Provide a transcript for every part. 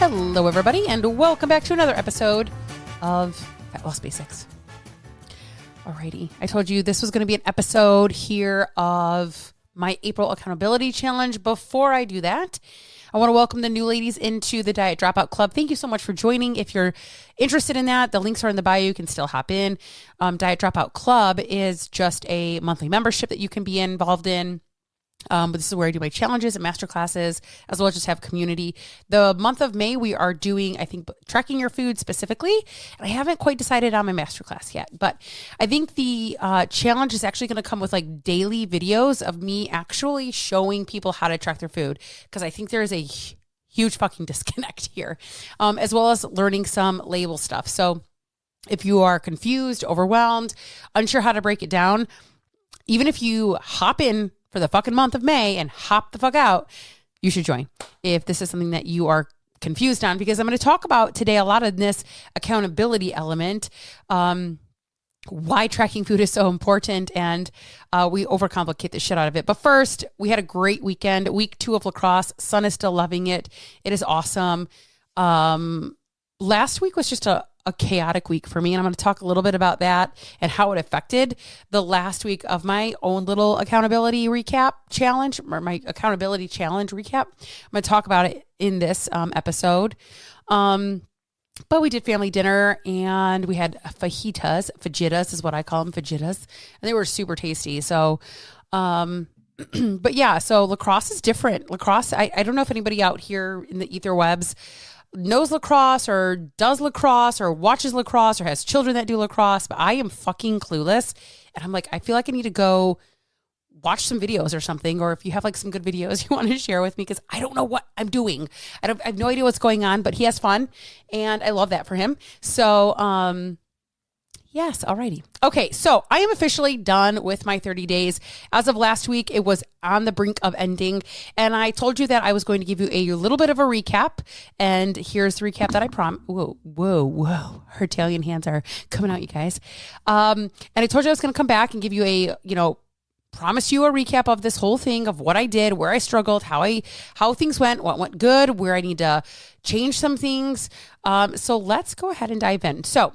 Hello, everybody, and welcome back to another episode of Fat Loss Basics. Alrighty, I told you this was going to be an episode here of my April Accountability Challenge. Before I do that, I want to welcome the new ladies into the Diet Dropout Club. Thank you so much for joining. If you're interested in that, the links are in the bio. You can still hop in. Diet Dropout Club is just a monthly membership that you can be involved in. But this is where I do my challenges and masterclasses, as well as just have community. The month of May, we are doing, I think, tracking your food specifically. And I haven't quite decided on my masterclass yet, but I think the challenge is actually going to come with like daily videos of me actually showing people how to track their food, because I think there is a huge fucking disconnect here, as well as learning some label stuff. So if you are confused, overwhelmed, unsure how to break it down, even if you hop in for the fucking month of May and hop the fuck out, you should join if this is something that you are confused on, because I'm going to talk about today a lot of this accountability element, why tracking food is so important, and we overcomplicate the shit out of it. But first, we had a great weekend, week 2 of lacrosse. Son is still loving it. It is awesome. Last week was just a chaotic week for me, and I'm going to talk a little bit about that and how it affected the last week of my own little accountability recap challenge, or my accountability challenge recap. I'm going to talk about it in this episode. But we did family dinner, and we had fajitas is what I call them, fajitas, and they were super tasty. So, but yeah, so lacrosse is different. Lacrosse, I don't know if anybody out here in the ether webs knows lacrosse or does lacrosse or watches lacrosse or has children that do lacrosse, but I am fucking clueless. And I'm like, I feel like I need to go watch some videos or something, or if you have like some good videos you want to share with me, because I don't know what I'm doing. I have no idea what's going on, but he has fun, and I love that for him. So, yes, alrighty. Okay, so I am officially done with my 30 days. As of last week, it was on the brink of ending, and I told you that I was going to give you a little bit of a recap, and here's the recap that I promised. Whoa. Her Italian hands are coming out, you guys. And I told you I was going to come back and give you promise you a recap of this whole thing, of what I did, where I struggled, how things went, what went good, where I need to change some things. So let's go ahead and dive in. So,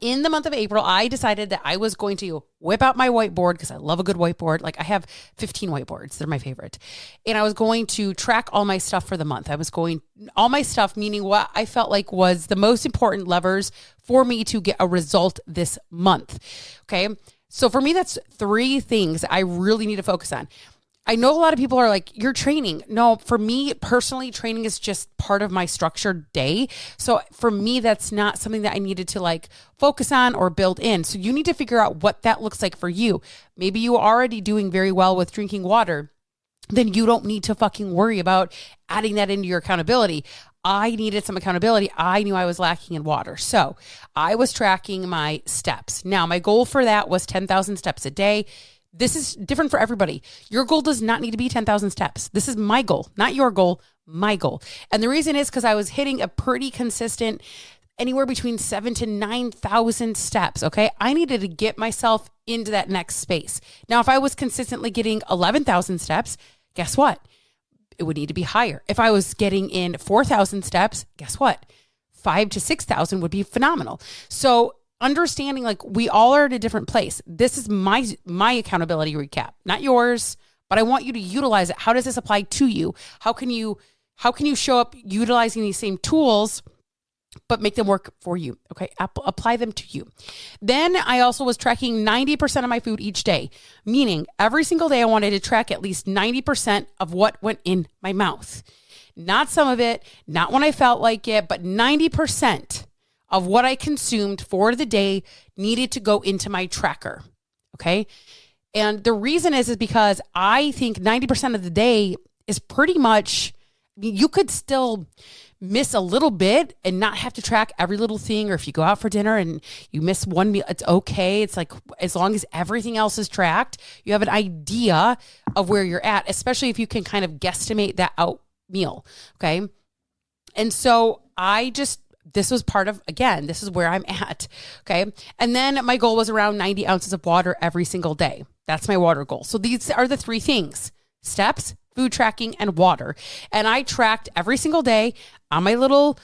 in the month of April, I decided that I was going to whip out my whiteboard, because I love a good whiteboard. Like, I have 15 whiteboards. They're my favorite. And I was going to track all my stuff for the month. All my stuff, meaning what I felt like was the most important levers for me to get a result this month. Okay. So for me, that's 3 things I really need to focus on. I know a lot of people are like, you're training. No, for me personally, training is just part of my structured day. So for me, that's not something that I needed to like focus on or build in. So you need to figure out what that looks like for you. Maybe you are already doing very well with drinking water. Then you don't need to fucking worry about adding that into your accountability. I needed some accountability. I knew I was lacking in water. So I was tracking my steps. Now, my goal for that was 10,000 steps a day. This is different for everybody. Your goal does not need to be 10,000 steps. This is my goal, not your goal, my goal. And the reason is because I was hitting a pretty consistent anywhere between 7,000 to 9,000 steps. Okay. I needed to get myself into that next space. Now, if I was consistently getting 11,000 steps, guess what? It would need to be higher. If I was getting in 4,000 steps, guess what? 5,000 to 6,000 would be phenomenal. So understanding, like, we all are at a different place. This is my accountability recap, not yours, but I want you to utilize it. How does this apply to you? How can you show up utilizing these same tools, but make them work for you? Okay. Apply them to you. Then I also was tracking 90% of my food each day, meaning every single day I wanted to track at least 90% of what went in my mouth. Not some of it, not when I felt like it, but 90% of what I consumed for the day needed to go into my tracker. Okay. And the reason is because I think 90% of the day is pretty much, you could still miss a little bit and not have to track every little thing. Or if you go out for dinner and you miss one meal, it's okay. It's like, as long as everything else is tracked, you have an idea of where you're at, especially if you can kind of guesstimate that out meal. Okay. And so this was part of, again, this is where I'm at. Okay. And then my goal was around 90 ounces of water every single day. That's my water goal. So these are the 3 things: steps, food tracking, and water. And I tracked every single day on my little,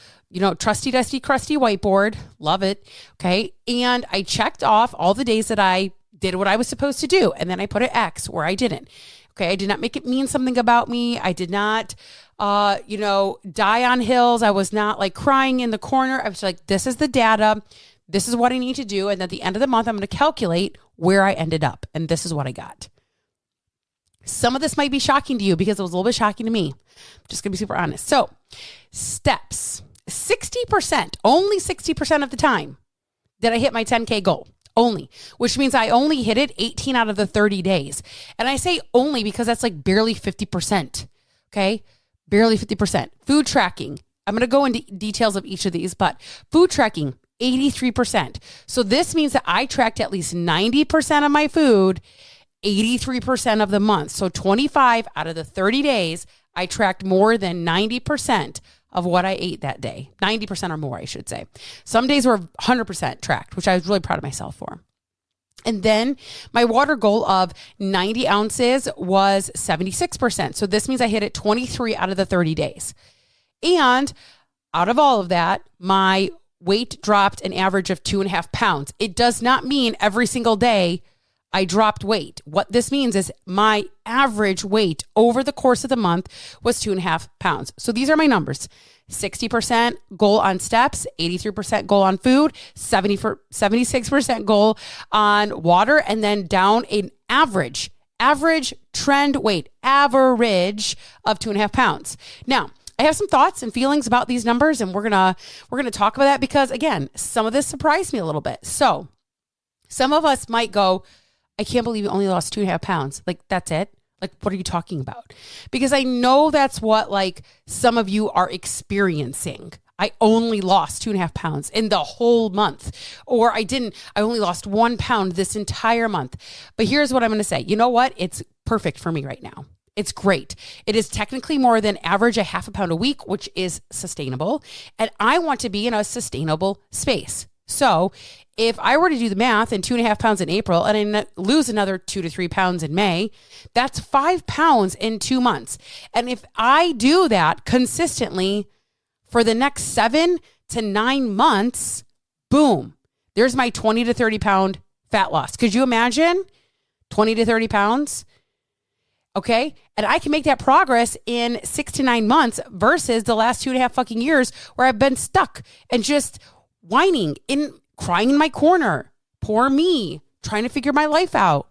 trusty, dusty, crusty whiteboard. Love it. Okay. And I checked off all the days that I did what I was supposed to do. And then I put an X where I didn't. Okay. I did not make it mean something about me. I did not, die on hills. I was not like crying in the corner. I was like, this is the data. This is what I need to do. And at the end of the month, I'm going to calculate where I ended up. And this is what I got. Some of this might be shocking to you because it was a little bit shocking to me. I'm just going to be super honest. So steps, 60%, only 60% of the time did I hit my 10K goal. Only, which means I only hit it 18 out of the 30 days. And I say only because that's like barely 50%. Okay. Barely 50%. Food tracking. I'm going to go into details of each of these, but food tracking, 83%. So this means that I tracked at least 90% of my food, 83% of the month. So 25 out of the 30 days, I tracked more than 90% of what I ate that day. 90% or more, I should say. Some days were 100% tracked, which I was really proud of myself for. And then my water goal of 90 ounces was 76%. So this means I hit it 23 out of the 30 days. And out of all of that, my weight dropped an average of 2.5 pounds. It does not mean every single day I dropped weight. What this means is my average weight over the course of the month was 2.5 pounds. So these are my numbers. 60% goal on steps, 83% goal on food, 76% goal on water, and then down an average trend weight, average of 2.5 pounds. Now, I have some thoughts and feelings about these numbers, and we're gonna talk about that because, again, some of this surprised me a little bit. So some of us might go, I can't believe you only lost 2.5 pounds. Like, that's it? Like, what are you talking about? Because I know that's what like some of you are experiencing. I only lost 2.5 pounds in the whole month, or I only lost 1 pound this entire month. But here's what I'm going to say. You know what? It's perfect for me right now. It's great. It is technically more than average, a 0.5 pound a week, which is sustainable. And I want to be in a sustainable space. So if I were to do the math and 2.5 pounds in April and I lose another 2 to 3 pounds in May, that's 5 pounds in 2 months. And if I do that consistently for the next 7 to 9 months, boom, there's my 20 to 30 pound fat loss. Could you imagine 20 to 30 pounds? Okay. And I can make that progress in 6 to 9 months versus the last 2.5 fucking years where I've been stuck and just whining and crying in my corner. Poor me, trying to figure my life out.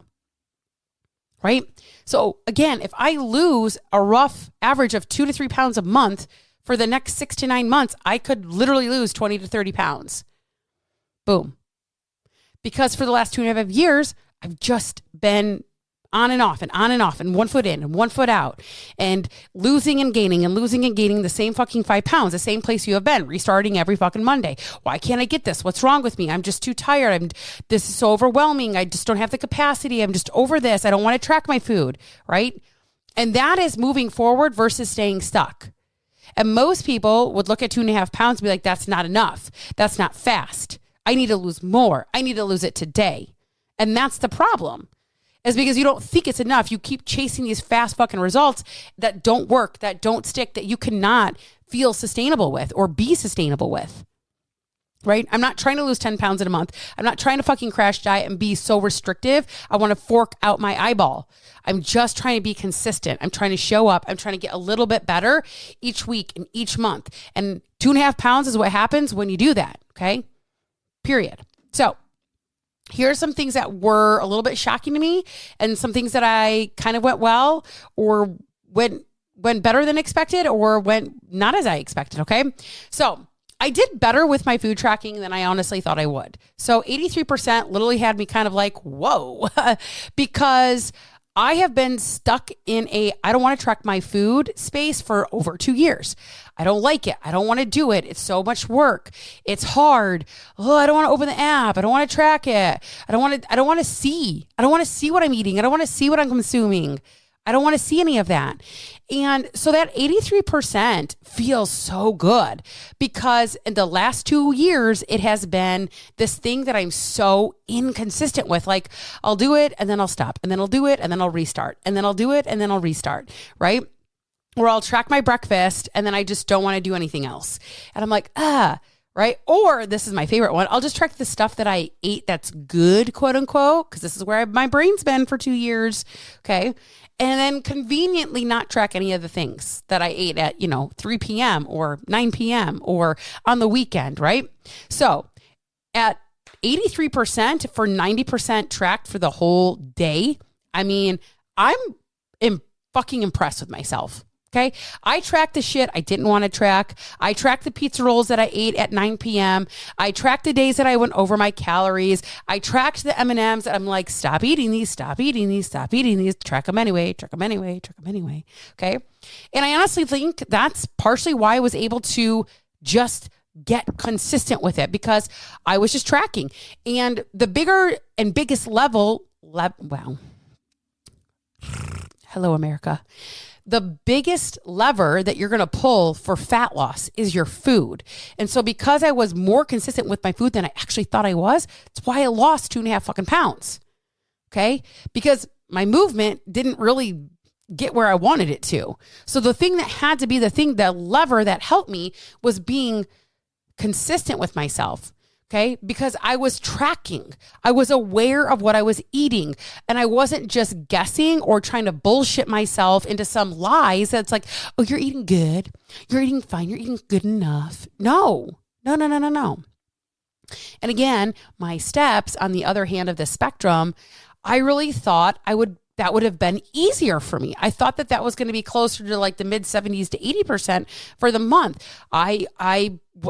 Right? So again, if I lose a rough average of 2 to 3 pounds a month for the next 6 to 9 months, I could literally lose 20 to 30 pounds. Boom. Because for the last 2.5 years, I've just been on and off and 1 foot in and 1 foot out and losing and gaining the same fucking 5 pounds, the same place you have been, restarting every fucking Monday. Why can't I get this? What's wrong with me? I'm just too tired. This is so overwhelming. I just don't have the capacity. I'm just over this. I don't want to track my food, right? And that is moving forward versus staying stuck. And most people would look at 2.5 pounds and be like, that's not enough. That's not fast. I need to lose more. I need to lose it today. And that's the problem. Is because you don't think it's enough. You keep chasing these fast fucking results that don't work, that don't stick, that you cannot feel sustainable with or be sustainable with. Right? I'm not trying to lose 10 pounds in a month. I'm not trying to fucking crash diet and be so restrictive. I want to fork out my eyeball. I'm just trying to be consistent. I'm trying to show up. I'm trying to get a little bit better each week and each month. And 2.5 pounds is what happens when you do that. Okay? Period. So here are some things that were a little bit shocking to me and some things that I kind of went well or went better than expected or went not as I expected. Okay. So I did better with my food tracking than I honestly thought I would. So 83% literally had me kind of like, whoa, because I have been stuck in I don't want to track my food space for over 2 years. I don't like it. I don't want to do it. It's so much work. It's hard. Oh, I don't want to open the app. I don't want to track it. I don't want to see. I don't want to see what I'm eating. I don't want to see what I'm consuming. I don't want to see any of that. And so that 83% feels so good because in the last 2 years, it has been this thing that I'm so inconsistent with. Like I'll do it and then I'll stop and then I'll do it and then I'll restart and then I'll do it and then I'll restart. Right. Or I'll track my breakfast and then I just don't want to do anything else. And I'm like, right. Or this is my favorite one. I'll just track the stuff that I ate that's good, quote unquote, because this is where my brain's been for 2 years. Okay. And then conveniently not track any of the things that I ate at, 3 p.m. or 9 p.m. or on the weekend, right? So at 83% for 90% tracked for the whole day, I mean, I'm fucking impressed with myself. Okay. I tracked the shit I didn't want to track. I tracked the pizza rolls that I ate at 9 p.m. I tracked the days that I went over my calories. I tracked the M&Ms that I'm like, stop eating these, stop eating these, stop eating these, track them anyway, track them anyway, track them anyway. Okay. And I honestly think that's partially why I was able to just get consistent with it because I was just tracking. And the bigger and biggest level, hello, America. The biggest lever that you're going to pull for fat loss is your food. And so because I was more consistent with my food than I actually thought I was, that's why I lost 2.5 fucking pounds. Okay. Because my movement didn't really get where I wanted it to. So the thing that had to be the lever that helped me was being consistent with myself. Okay. Because I was tracking, I was aware of what I was eating and I wasn't just guessing or trying to bullshit myself into some lies that's like, oh, you're eating good. You're eating fine. You're eating good enough. No. And again, my steps on the other hand of the spectrum, I really thought that would have been easier for me. I thought that was going to be closer to like the mid 70s to 80% for the month. I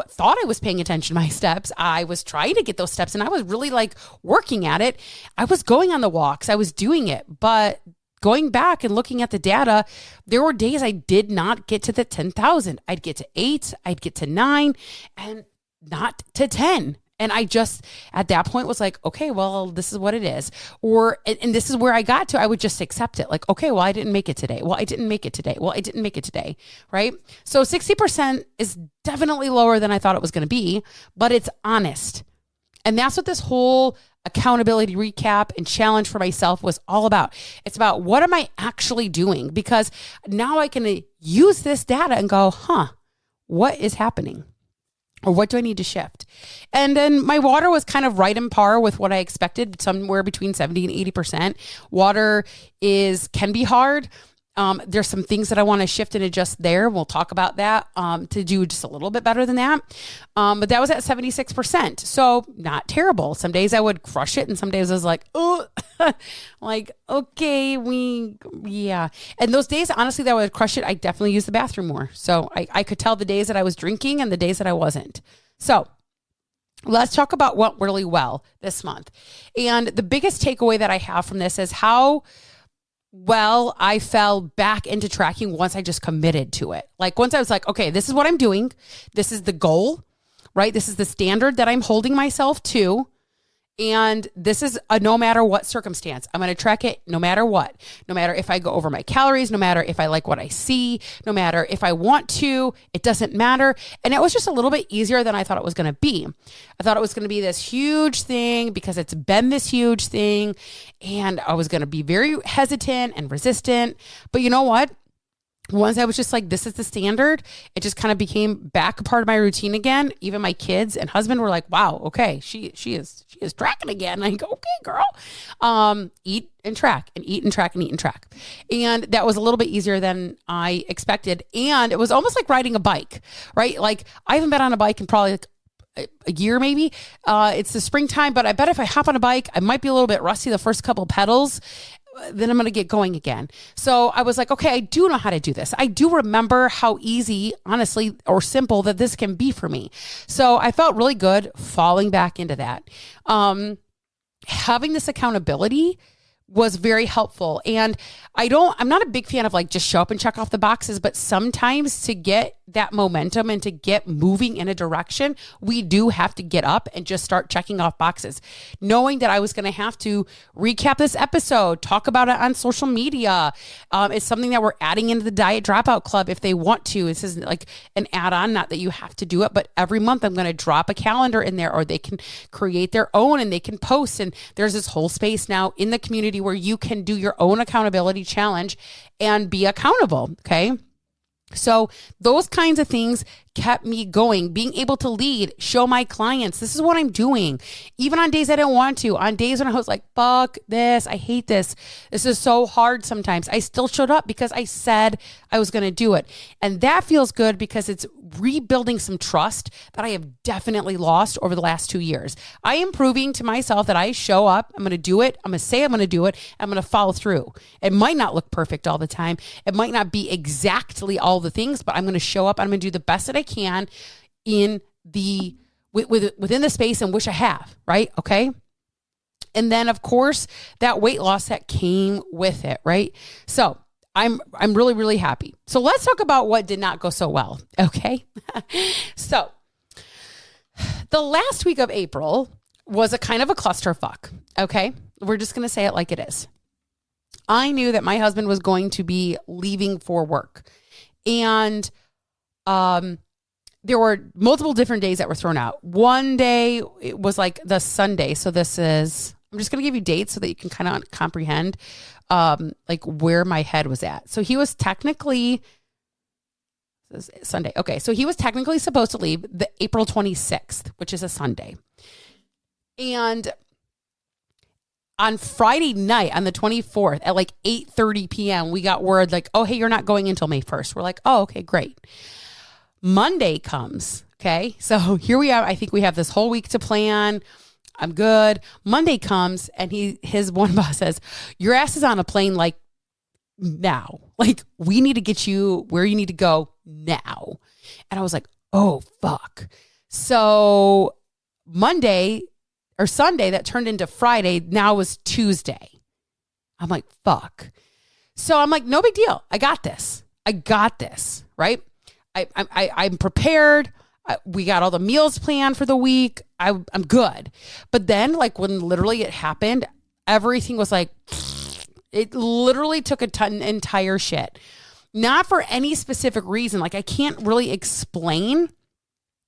thought I was paying attention to my steps. I was trying to get those steps and I was really like working at it. I was going on the walks. I was doing it, but going back and looking at the data, there were days I did not get to the 10,000. I'd get to 8, I'd get to 9 and not to 10. And I just, at that point was like, okay, well, this is what it is. And this is where I got to, I would just accept it. Like, okay, well, I didn't make it today. Well, I didn't make it today. Well, I didn't make it today. Right. So 60% is definitely lower than I thought it was going to be, but it's honest. And that's what this whole accountability recap and challenge for myself was all about. It's about what am I actually doing? Because now I can use this data and go, what is happening? Or what do I need to shift? And then my water was kind of right in par with what I expected, somewhere between 70 and 80%. Water can be hard. There's some things that I want to shift and adjust there. We'll talk about that to do just a little bit better than that. But that was at 76%. So not terrible. Some days I would crush it. And some days I was like, oh, like, okay, yeah. And those days, honestly, that I would crush it. I definitely use the bathroom more. So I could tell the days that I was drinking and the days that I wasn't. So let's talk about what went really well this month. And the biggest takeaway that I have from this is how well I fell back into tracking once I just committed to it. Like once I was like, okay, this is what I'm doing. This is the goal, right? This is the standard that I'm holding myself to. And this is a no matter what circumstance. I'm going to track it no matter what. No matter if I go over my calories, no matter if I like what I see, no matter if I want to, it doesn't matter. And it was just a little bit easier than I thought it was going to be. I thought it was going to be this huge thing because it's been this huge thing. And I was going to be very hesitant and resistant. But you know what? Once I was just like, this is the standard, it just kind of became back a part of my routine again. Even my kids and husband were like, wow, okay, she is tracking again. And I go, okay, girl, eat and track and eat and track and eat and track. And that was a little bit easier than I expected. And it was almost like riding a bike, right? Like I haven't been on a bike in probably like a year, maybe. It's the springtime, but I bet if I hop on a bike, I might be a little bit rusty the first couple pedals. Then I'm going to get going again. So I was like, okay, I do know how to do this. I do remember how easy, honestly, or simple that this can be for me. So I felt really good falling back into that. Having this accountability was very helpful. And I'm not a big fan of like just show up and check off the boxes, but sometimes to get that momentum and to get moving in a direction, we do have to get up and just start checking off boxes. Knowing that I was going to have to recap this episode, talk about it on social media. It's something that we're adding into the Diet Dropout Club if they want to. This is like an add-on, not that you have to do it, but every month I'm going to drop a calendar in there, or they can create their own and they can post. And there's this whole space now in the community where you can do your own accountability challenge and be accountable. Okay. So those kinds of things kept me going, being able to lead, show my clients, this is what I'm doing. Even on days I didn't want to, on days when I was like, fuck this, I hate this. This is so hard sometimes. I still showed up because I said I was going to do it. And that feels good because it's rebuilding some trust that I have definitely lost over the last 2 years. I am proving to myself that I show up, I'm going to do it, I'm going to say I'm going to do it, I'm going to follow through. It might not look perfect all the time. It might not be exactly all the things, but I'm going to show up, I'm going to do the best that I can in the within the space in which I have, right? Okay. And then of course that weight loss that came with it, right? So I'm really, really happy. So let's talk about what did not go so well. Okay. So the last week of April was a kind of a clusterfuck. Okay. We're just going to say it like it is. I knew that my husband was going to be leaving for work, and there were multiple different days that were thrown out. One day it was like the Sunday. So I'm just going to give you dates so that you can kind of comprehend like where my head was at. So he was technically Sunday. Okay. So he was technically supposed to leave the April 26th, which is a Sunday. And on Friday night, on the 24th at like 8:30 p.m., we got word like, oh, hey, you're not going until May 1st. We're like, oh, okay, great. Monday comes. Okay. So here we are. I think we have this whole week to plan. I'm good. Monday comes and his one boss says, your ass is on a plane like now. Like, we need to get you where you need to go now. And I was like, oh, fuck. So Monday or Sunday that turned into Friday now was Tuesday. I'm like, fuck. So I'm like, no big deal. I got this. Right? I'm prepared. We got all the meals planned for the week. I'm good. But then like when literally it happened, everything was like, it literally took entire shit. Not for any specific reason. Like I can't really explain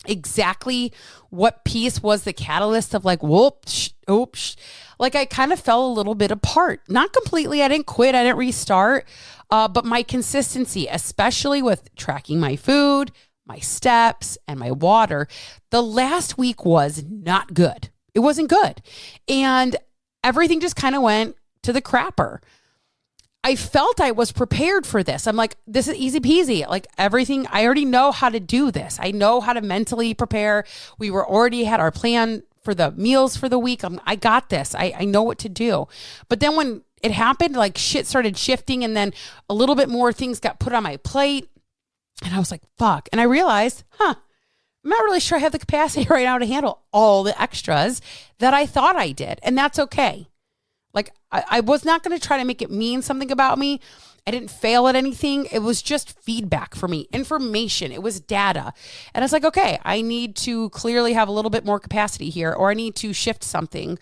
exactly what piece was the catalyst of like, whoops, oops. Like I kind of fell a little bit apart. Not completely. I didn't quit. I didn't restart. But my consistency, especially with tracking my food, my steps, and my water, the last week was not good. It wasn't good. And everything just kind of went to the crapper. I felt I was prepared for this. I'm like, this is easy peasy. Like everything, I already know how to do this. I know how to mentally prepare. We were already had our plan for the meals for the week. I got this. I know what to do. But then when it happened, like shit started shifting, and then a little bit more things got put on my plate. And I was like, fuck. And I realized, I'm not really sure I have the capacity right now to handle all the extras that I thought I did. And that's okay. Like I was not going to try to make it mean something about me. I didn't fail at anything. It was just feedback for me, information. It was data. And it's like, okay, I need to clearly have a little bit more capacity here, or I need to shift something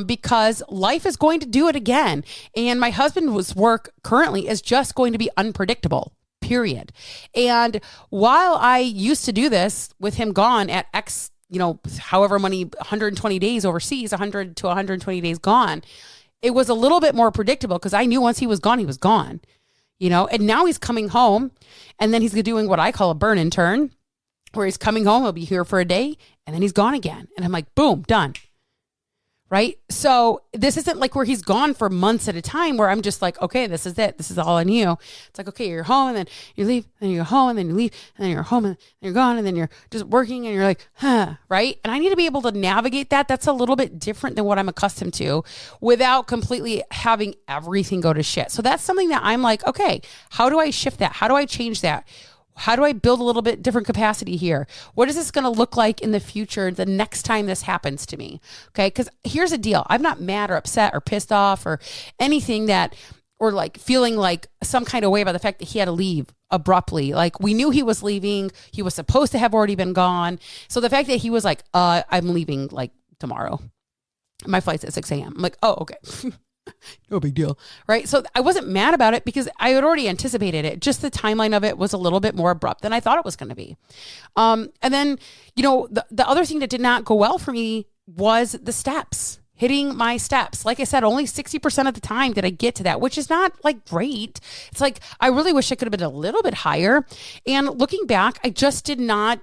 because life is going to do it again. And my husband's work currently is just going to be unpredictable, period. And while I used to do this with him gone at X, however many 120 days overseas, 100 to 120 days gone, it was a little bit more predictable because I knew once he was gone, and now he's coming home, and then he's doing what I call a burn and turn, where he's coming home, he'll be here for a day, and then he's gone again. And I'm like, boom, done. Right. So this isn't like where he's gone for months at a time where I'm just like, okay, this is it. This is all on you. It's like, okay, you're home and then you leave, and you're home and then you leave, and then you're home and then you're gone, and then you're just working and you're like, right. And I need to be able to navigate that. That's a little bit different than what I'm accustomed to without completely having everything go to shit. So that's something that I'm like, okay, how do I shift that? How do I change that? How do I build a little bit different capacity here? What is this going to look like in the future the next time this happens to me? Okay. Because here's the deal. I'm not mad or upset or pissed off or anything or like feeling like some kind of way about the fact that he had to leave abruptly. Like we knew he was leaving. He was supposed to have already been gone. So the fact that he was like, I'm leaving like tomorrow. My flight's at 6 a.m. I'm like, oh, okay. No big deal. Right. So I wasn't mad about it because I had already anticipated it. Just the timeline of it was a little bit more abrupt than I thought it was going to be. And then, the other thing that did not go well for me was the steps, hitting my steps. Like I said, only 60% of the time did I get to that, which is not like great. It's like, I really wish I could have been a little bit higher. And looking back, I just did not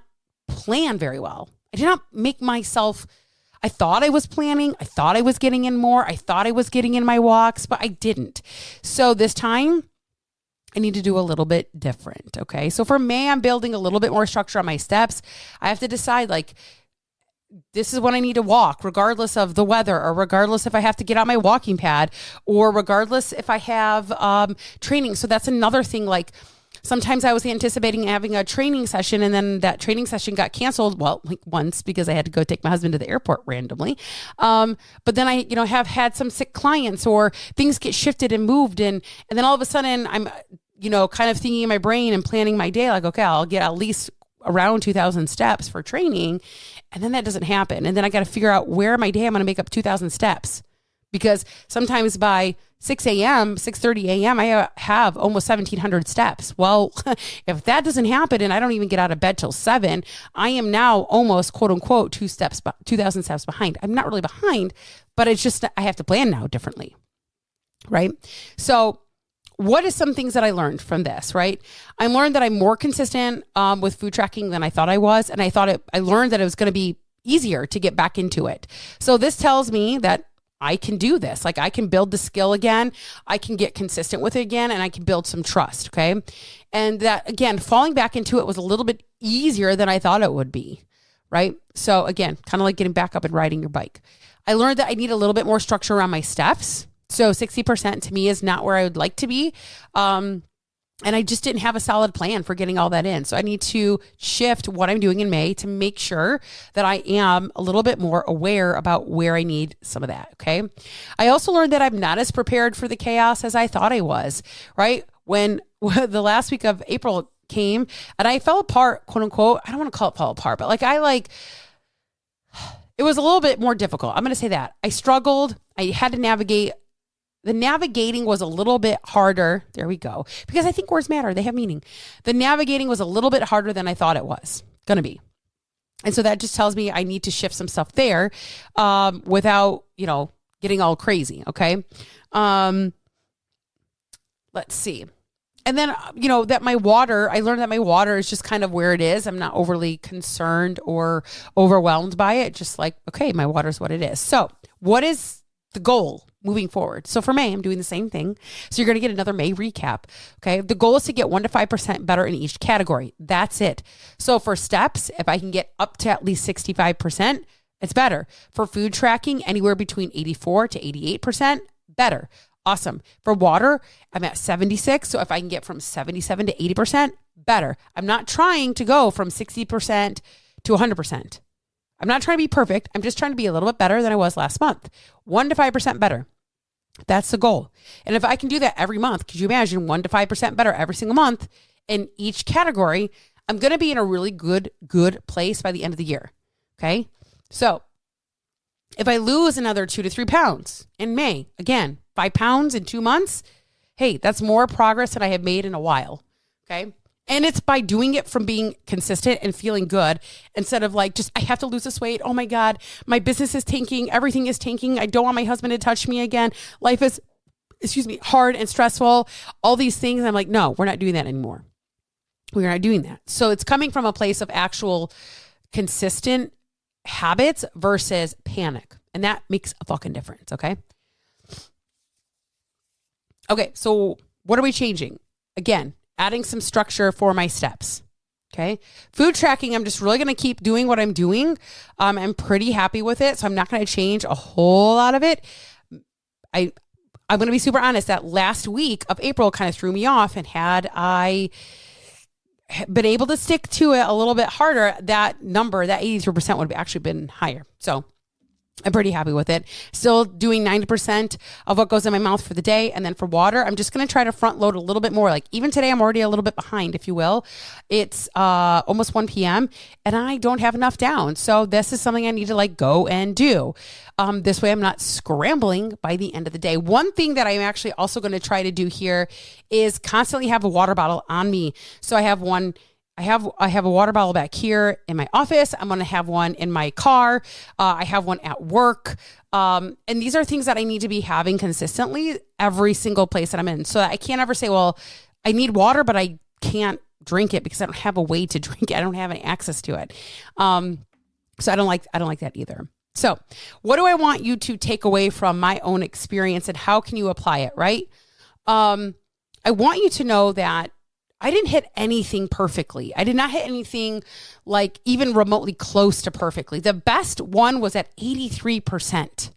plan very well. I did not make myself I thought I was planning. I thought I was getting in more. I thought I was getting in my walks, but I didn't. So this time I need to do a little bit different. Okay. So for me, I'm building a little bit more structure on my steps. I have to decide like, this is when I need to walk, regardless of the weather, or regardless if I have to get on my walking pad, or regardless if I have training. So that's another thing. Like, sometimes I was anticipating having a training session and then that training session got canceled. Well, like once because I had to go take my husband to the airport randomly. But then I, have had some sick clients or things get shifted and moved. And then all of a sudden I'm, kind of thinking in my brain and planning my day, like, okay, I'll get at least around 2,000 steps for training. And then that doesn't happen. And then I got to figure out where my day I'm going to make up 2,000 steps. Because sometimes by 6 a.m., 6:30 a.m., I have almost 1,700 steps. Well, if that doesn't happen and I don't even get out of bed till 7, I am now almost, quote unquote, 2,000 steps behind. I'm not really behind, but it's just I have to plan now differently, right? So what is some things that I learned from this, right? I learned that I'm more consistent with food tracking than I thought I was. And I learned that it was going to be easier to get back into it. So this tells me that I can do this. Like I can build the skill again. I can get consistent with it again, and I can build some trust. Okay. And that again, falling back into it was a little bit easier than I thought it would be. Right. So again, kind of like getting back up and riding your bike. I learned that I need a little bit more structure around my steps. So 60% to me is not where I would like to be. And I just didn't have a solid plan for getting all that in. So I need to shift what I'm doing in May to make sure that I am a little bit more aware about where I need some of that. Okay. I also learned that I'm not as prepared for the chaos as I thought I was, right? When the last week of April came and I fell apart, quote unquote, I don't want to call it fall apart, but it was a little bit more difficult. I'm going to say that I struggled. I had to navigate. The navigating was a little bit harder. There we go. Because I think words matter. They have meaning. The navigating was a little bit harder than I thought it was going to be. And so that just tells me I need to shift some stuff there without, getting all crazy. Okay. Let's see. And then, that I learned that my water is just kind of where it is. I'm not overly concerned or overwhelmed by it. Just like, okay, my water is what it is. So what is the goal moving forward? So for May, I'm doing the same thing. So you're going to get another May recap. Okay. The goal is to get 1 to 5% better in each category. That's it. So for steps, if I can get up to at least 65%, it's better. For food tracking, anywhere between 84 to 88%, better. Awesome. For water, I'm at 76. So if I can get from 77 to 80%, better. I'm not trying to go from 60% to 100%. I'm not trying to be perfect. I'm just trying to be a little bit better than I was last month. 1 to 5% better. That's the goal. And if I can do that every month, could you imagine 1 to 5% better every single month in each category? I'm going to be in a really good place by the end of the year. Okay. So if I lose another 2 to 3 pounds in May, again, 5 pounds in 2 months, hey, that's more progress than I have made in a while. Okay. And it's by doing it from being consistent and feeling good instead of like, just, I have to lose this weight. Oh my God, my business is tanking. Everything is tanking. I don't want my husband to touch me again. Life is, hard and stressful. All these things. And I'm like, no, we're not doing that anymore. We're not doing that. So it's coming from a place of actual consistent habits versus panic. And that makes a fucking difference. Okay. Okay. So what are we changing? Again, adding some structure for my steps. Okay. Food tracking, I'm just really going to keep doing what I'm doing. I'm pretty happy with it. So I'm not going to change a whole lot of it. I'm going to be super honest. That last week of April kind of threw me off. And had I been able to stick to it a little bit harder, that number, that 83% would have actually been higher. So I'm pretty happy with it. Still doing 90% of what goes in my mouth for the day. And then for water, I'm just going to try to front load a little bit more. Like even today, I'm already a little bit behind, if you will. It's almost 1 p.m. and I don't have enough down. So this is something I need to like go and do. This way I'm not scrambling by the end of the day. One thing that I'm actually also going to try to do here is constantly have a water bottle on me. So I have one. I have a water bottle back here in my office. I'm going to have one in my car. I have one at work. And these are things that I need to be having consistently every single place that I'm in. So I can't ever say, well, I need water, but I can't drink it because I don't have a way to drink it. I don't have any access to it. So I don't like that either. So what do I want you to take away from my own experience and how can you apply it? Right. I want you to know that I didn't hit anything perfectly. I did not hit anything like even remotely close to perfectly. The best one was at 83%.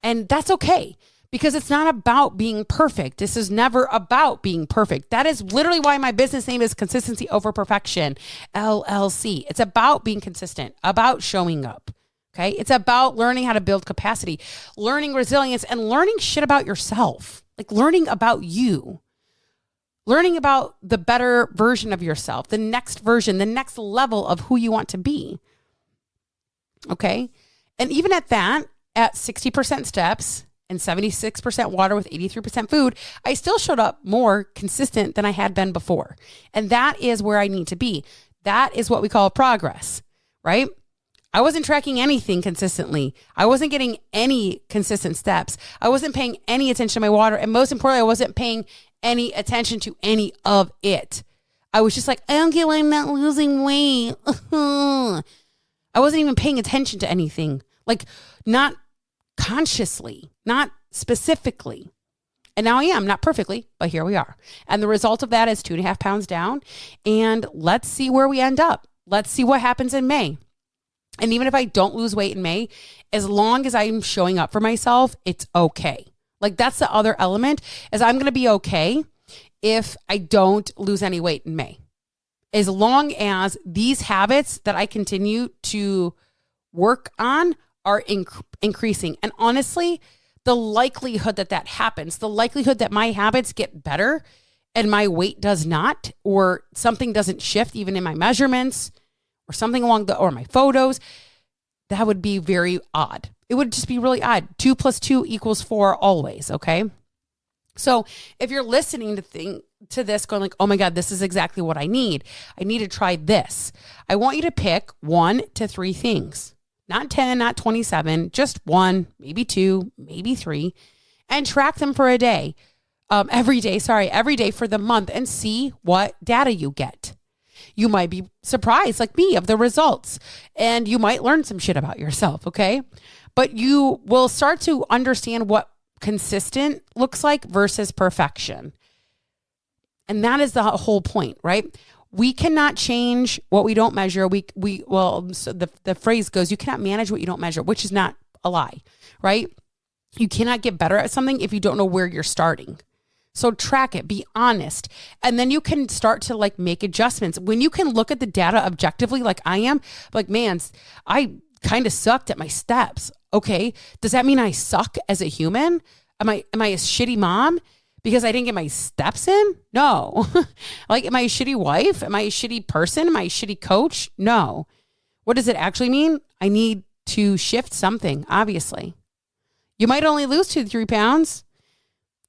And that's okay because it's not about being perfect. This is never about being perfect. That is literally why my business name is Consistency Over Perfection, LLC. It's about being consistent, about showing up. Okay. It's about learning how to build capacity, learning resilience, and learning shit about yourself, like learning about you. Learning about the better version of yourself, the next version, the next level of who you want to be. Okay. And even at that, at 60% steps and 76% water with 83% food, I still showed up more consistent than I had been before. And that is where I need to be. That is what we call progress, right? I wasn't tracking anything consistently. I wasn't getting any consistent steps. I wasn't paying any attention to my water. And most importantly, I wasn't paying any attention to any of it. I was just like, I don't get why I'm not losing weight. I wasn't even paying attention to anything, like not consciously, not specifically. And now I am, not perfectly, but here we are. And the result of that is 2.5 pounds down. And let's see where we end up. Let's see what happens in May. And even if I don't lose weight in May, as long as I'm showing up for myself, it's okay. Like that's the other element is I'm going to be okay if I don't lose any weight in May. As long as these habits that I continue to work on are increasing. And honestly, the likelihood that that happens, the likelihood that my habits get better and my weight does not, or something doesn't shift even in my measurements or something or my photos, that would be very odd. It would just be really odd. 2 + 2 = 4 always. Okay. So if you're listening to this going like, oh my God, this is exactly what I need. I need to try this. I want you to pick 1 to 3 things, not 10, not 27, just 1, maybe 2, maybe 3, and track them for a day, every day for the month and see what data you get. You might be surprised like me of the results and you might learn some shit about yourself. Okay. But you will start to understand what consistent looks like versus perfection. And that is the whole point, right? We cannot change what we don't measure. So the phrase goes, you cannot manage what you don't measure, which is not a lie, right? You cannot get better at something if you don't know where you're starting. So track it, be honest. And then you can start to like make adjustments. When you can look at the data objectively, like I am, like, man, I kind of sucked at my steps. Okay. Does that mean I suck as a human? Am I a shitty mom because I didn't get my steps in? No. Like, am I a shitty wife? Am I a shitty person? Am I a shitty coach? No. What does it actually mean? I need to shift something, obviously. You might only lose 2 to 3 pounds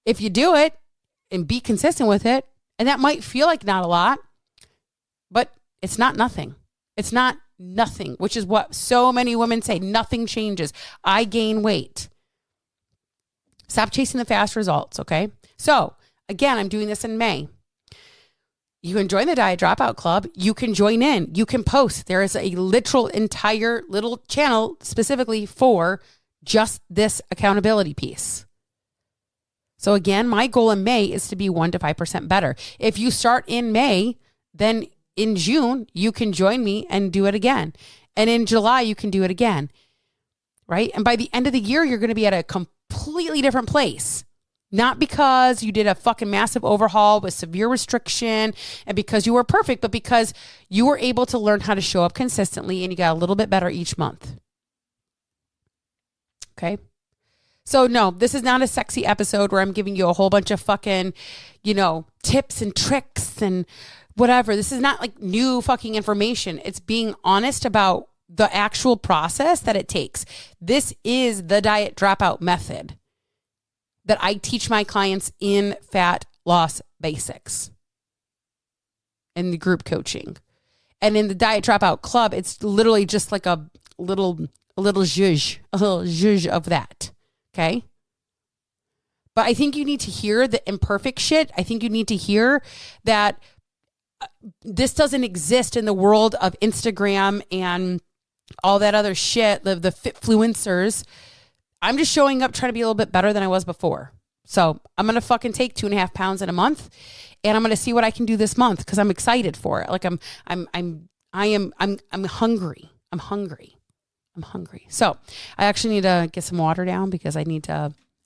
if you do it and be consistent with it. And that might feel like not a lot, but it's not nothing. It's not nothing, which is what so many women say. Nothing changes. I gain weight. Stop chasing the fast results. Okay. So again, I'm doing this in May. You can join the Diet Dropout Club. You can join in. You can post. There is a literal entire little channel specifically for just this accountability piece. So again, my goal in May is to be 1 to 5% better. If you start in May, then in June, you can join me and do it again. And in July, you can do it again, right? And by the end of the year, you're going to be at a completely different place. Not because you did a fucking massive overhaul with severe restriction and because you were perfect, but because you were able to learn how to show up consistently and you got a little bit better each month. Okay. So no, this is not a sexy episode where I'm giving you a whole bunch of fucking, tips and tricks and whatever. This is not like new fucking information. It's being honest about the actual process that it takes. This is the diet dropout method that I teach my clients in Fat Loss Basics in the group coaching. And in the Diet Dropout Club, it's literally just like a little zhuzh of that. Okay? But I think you need to hear the imperfect shit. I think you need to hear that this doesn't exist in the world of Instagram and all that other shit, the fitfluencers. I'm just showing up trying to be a little bit better than I was before. So I'm going to fucking take 2.5 pounds in a month and I'm going to see what I can do this month because I'm excited for it. Like I'm hungry. I'm hungry. So I actually need to get some water down because I'm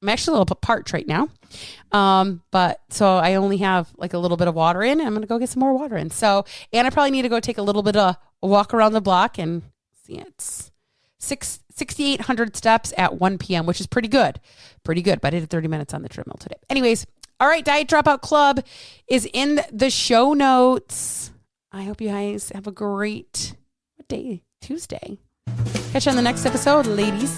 actually a little parched right now. But so I only have like a little bit of water in and I'm going to go get some more water in. So, and I probably need to go take a little bit of a walk around the block and see it's 6,800 steps at 1 p.m., which is pretty good. But I did 30 minutes on the treadmill today. Anyways, all right, Diet Dropout Club is in the show notes. I hope you guys have a great day, Tuesday. Catch you on the next episode, ladies.